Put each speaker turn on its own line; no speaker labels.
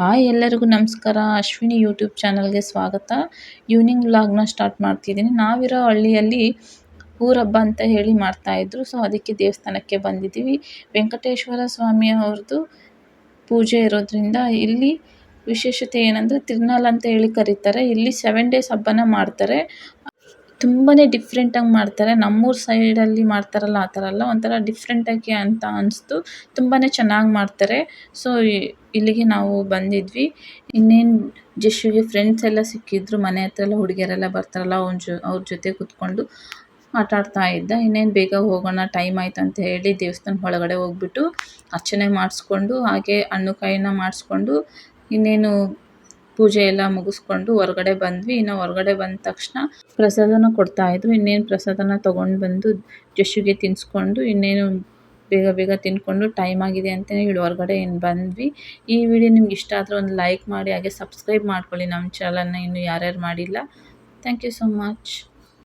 Hi ಎಲ್ಲರಿಗೂ ನಮಸ್ಕಾರ. Ashwini YouTube ಚಾನಲ್ಗೆ ಸ್ವಾಗತ. ಈವ್ನಿಂಗ್ ವ್ಲಾಗ್ನ ಸ್ಟಾರ್ಟ್ ಮಾಡ್ತಿದ್ದೀನಿ. ನಾವಿರೋ ಹಳ್ಳಿಯಲ್ಲಿ ಊರಬ್ಬ ಅಂತ ಹೇಳಿ ಮಾಡ್ತಾಯಿದ್ರು. ಸೊ ಅದಕ್ಕೆ ದೇವಸ್ಥಾನಕ್ಕೆ ಬಂದಿದ್ದೀವಿ. ವೆಂಕಟೇಶ್ವರ ಸ್ವಾಮಿ ಅವ್ರದ್ದು ಪೂಜೆ ಇರೋದ್ರಿಂದ ಇಲ್ಲಿ ವಿಶೇಷತೆ ಏನಂದರೆ ತಿರುನಾಳು ಅಂತ ಹೇಳಿ ಕರೀತಾರೆ. ಇಲ್ಲಿ 7 ಡೇಸ್ ಹಬ್ಬನ ಮಾಡ್ತಾರೆ. ತುಂಬಾ ಡಿಫ್ರೆಂಟಾಗಿ ಮಾಡ್ತಾರೆ. ನಮ್ಮೂರ ಸೈಡಲ್ಲಿ ಮಾಡ್ತಾರಲ್ಲ ಆ ಥರ ಅಲ್ಲ, ಒಂಥರ ಡಿಫ್ರೆಂಟಾಗಿ ಅಂತ ಅನಿಸ್ತು. ತುಂಬಾ ಚೆನ್ನಾಗಿ ಮಾಡ್ತಾರೆ. ಸೊ ಇಲ್ಲಿಗೆ ನಾವು ಬಂದಿದ್ವಿ. ಇನ್ನೇನು ಜಶ್ಶುಗೆ ಫ್ರೆಂಡ್ಸ್ ಎಲ್ಲ ಸಿಕ್ಕಿದ್ರು. ಮನೆ ಹತ್ರ ಎಲ್ಲ ಹುಡುಗಿಯರೆಲ್ಲ ಬರ್ತಾರಲ್ಲ, ಅವ್ರ ಜೊತೆ ಕೂತ್ಕೊಂಡು ಆಟ ಆಡ್ತಾ ಇದ್ದ. ಇನ್ನೇನು ಬೇಗ ಹೋಗೋಣ, ಟೈಮ್ ಆಯ್ತು ಅಂತ ಹೇಳಿ ದೇವಸ್ಥಾನ ಒಳಗಡೆ ಹೋಗ್ಬಿಟ್ಟು ಅರ್ಚನೆ ಮಾಡಿಸ್ಕೊಂಡು, ಹಾಗೆ ಹಣ್ಣು ಕಾಯಿನ ಮಾಡಿಸ್ಕೊಂಡು, ಇನ್ನೇನು ಪೂಜೆ ಎಲ್ಲ ಮುಗಿಸ್ಕೊಂಡು ಹೊರಗಡೆ ಬಂದ್ವಿ. ಇನ್ನು ಹೊರಗಡೆ ಬಂದ ತಕ್ಷಣ ಪ್ರಸಾದನ ಕೊಡ್ತಾಯಿದ್ರು. ಇನ್ನೇನು ಪ್ರಸಾದನ ತೊಗೊಂಡು ಬಂದು ಜಶ್ಶುಗೆ ತಿನ್ನಿಸ್ಕೊಂಡು, ಇನ್ನೇನು ಬೇಗ ಬೇಗ ತಿಂದ್ಕೊಂಡು ಟೈಮ್ ಆಗಿದೆ ಅಂತಲೇ ಹೇಳಿ ಹೊರಗಡೆ ಬಂದ್ವಿ. ಈ ವಿಡಿಯೋ ನಿಮ್ಗೆ ಇಷ್ಟ ಆದರೆ ಒಂದು ಲೈಕ್ ಮಾಡಿ, ಹಾಗೆ ಸಬ್ಸ್ಕ್ರೈಬ್ ಮಾಡ್ಕೊಳ್ಳಿ ನಮ್ಮ ಚಾನಲ್ನ ಇನ್ನೂ ಯಾರ್ಯಾರು ಮಾಡಿಲ್ಲ. Thank you so much.